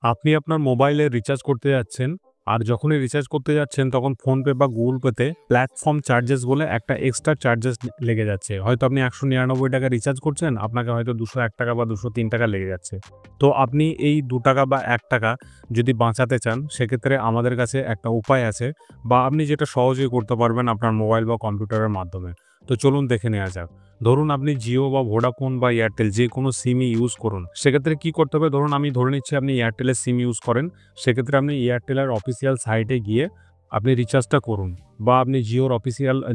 আপনি আপনার মোবাইলে রিচার্জ করতে যাচ্ছেন, আর যখনই রিচার্জ করতে যাচ্ছেন তখন ফোনপে বা গুগল পেতে প্ল্যাটফর্ম চার্জেস বলে একটা এক্সট্রা চার্জেস লেগে যাচ্ছে। হয়তো আপনি ৳১৯৯ রিচার্জ করছেন, আপনাকে হয়তো ৳২০১ বা ৳২০৩ লেগে যাচ্ছে। তো আপনি এই ৳২ বা ৳১ যদি বাঁচাতে চান, সেক্ষেত্রে আমাদের কাছে একটা উপায় আছে, বা আপনি যেটা সহজেই করতে পারবেন আপনার মোবাইল বা কম্পিউটারের মাধ্যমে। তো চলুন দেখে নেওয়া যাক। ধরুন আপনি জিও বা ভোডাফোন বা এয়ারটেল যে কোনো সিমই ইউজ করুন। সেক্ষেত্রে কি করতে হবে, ধরুন আমি ধরে নিচ্ছি আপনি এয়ারটেলের সিম ইউজ করেন। সেক্ষেত্রে আপনি এয়ারটেলের অফিসিয়াল সাইটে গিয়ে আপনি রিচার্জটা করুন, বা আপনি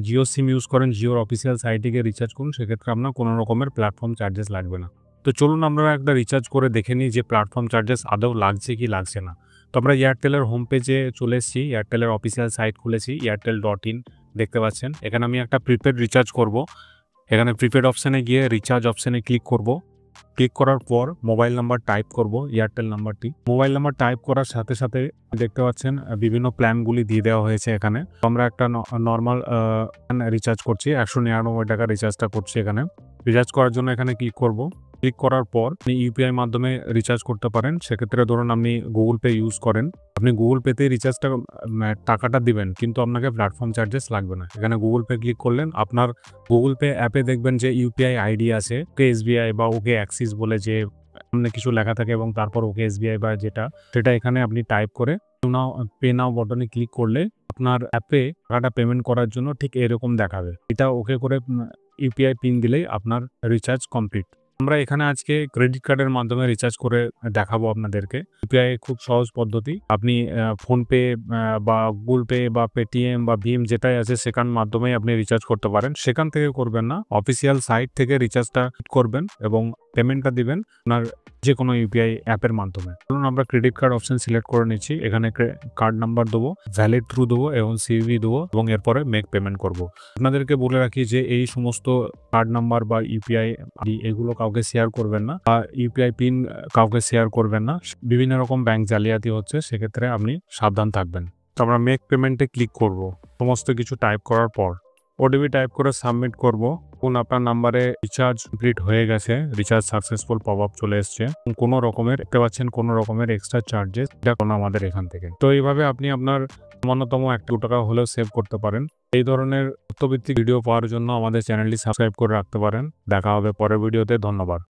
জিও সিম ইউজ করেন, জিওর অফিসিয়াল সাইটে গিয়ে রিচার্জ করুন। সেক্ষেত্রে আপনার কোনো রকমের প্ল্যাটফর্ম চার্জেস লাগবে না। তো চলুন আমরা একটা রিচার্জ করে দেখে নিই যে প্ল্যাটফর্ম চার্জেস আদৌ লাগছে কি লাগছে না। তো আমরা এয়ারটেলের হোম পেজে চলে এসেছি, এয়ারটেলের অফিসিয়াল সাইট খুলেছি airtel.in, দেখতে পাচ্ছেন। এখানে আমি একটা প্রিপেড রিচার্জ করব। এখানে প্রিপেড অপশানে গিয়ে রিচার্জ অপশানে ক্লিক করব। ক্লিক করার পর মোবাইল নাম্বার টাইপ করব, এয়ারটেল নাম্বারটি। মোবাইল নাম্বার টাইপ করার সাথে সাথে দেখতে পাচ্ছেন বিভিন্ন প্ল্যানগুলি দিয়ে দেওয়া হয়েছে এখানে। আমরা একটা নরমাল রিচার্জ করছি, ৳১৯৯ রিচার্জটা করছি এখানে। রিচার্জ করার জন্য এখানে ক্লিক করব। ক্লিক করার পর আপনি ইউপিআই মাধ্যমে রিচার্জ করতে পারেন। সেক্ষেত্রে ধরুন আপনি গুগল পে ইউজ করেন। আপনি গুগল পেতে রিচার্জটা টাকাটা দিবেন, কিন্তু আপনাকে প্ল্যাটফর্ম চার্জেস লাগবে না। এখানে গুগল পে ক্লিক করলেন, আপনার গুগল পে অ্যাপে দেখবেন যে ইউপিআই আইডি আছে, ওকে এসবিআই বা ওকে অ্যাক্সিস বলে যে সামনে কিছু লেখা থাকে এবং তারপর ওকে এসবিআই বা সেটা এখানে আপনি টাইপ করে পে নাও বাটনে ক্লিক করলে আপনার অ্যাপে টাকাটা পেমেন্ট করার জন্য ঠিক এরকম দেখাবে। এটা ওকে করে ইউপিআই পিন দিলেই আপনার রিচার্জ কমপ্লিট। আমরা এখানে আজকে ক্রেডিট কার্ডের মাধ্যমে রিচার্জ করে দেখাবো আপনাদেরকে। ইউপিআই খুব সহজ পদ্ধতি। আপনি ফোনপে বা গুগল পে বা পেটিএম বা ভীম যেটাই আছে সেখান মাধ্যমেই আপনি রিচার্জ করতে পারেন। সেখান থেকে করবেন না, অফিসিয়াল সাইট থেকে রিচার্জটা করবেন এবং পেমেন্টটা দিবেন আপনার যেকোনো ইউপিআই অ্যাপের মাধ্যমে। ধরুন আমরা ক্রেডিট কার্ড অপশন সিলেক্ট করে নিচ্ছি। এখানে কার্ড নাম্বার দেবো, ভ্যালিড থ্রু দেবো এবং সিভিভি দেবো এবং এরপরে মেক পেমেন্ট করব। আপনাদেরকে বলে রাখি যে এই সমস্ত কার্ড নাম্বার বা ইউপিআই এগুলো কাউকে শেয়ার করবেন না, বা ইউপিআই পিন কাউকে শেয়ার করবেন না। বিভিন্ন রকম ব্যাংক জালিয়াতি হচ্ছে, সেক্ষেত্রে আপনি সাবধান থাকবেন। তো আমরা মেক পেমেন্টে ক্লিক করব। সমস্ত কিছু টাইপ করার পর ওটিপি টাইপ করে সাবমিট করব। আপনার নাম্বারে রিচার্জ কমপ্লিট হয়ে গেছে, রিচার্জ সাকসেসফুল পপ আপ চলে এসছে। কোনো রকমের দেখতে পাচ্ছেন কোনো রকমের এক্সট্রা চার্জেস এটা কোনো আমাদের এখান থেকে। তো এইভাবে আপনি আপনার সামান্যতম ৳১-২ হলেও সেভ করতে পারেন। এই ধরনের তথ্যভিত্তিক ভিডিও পাওয়ার জন্য আমাদের চ্যানেলটি সাবস্ক্রাইব করে রাখতে পারেন। দেখা হবে পরের ভিডিওতে। ধন্যবাদ।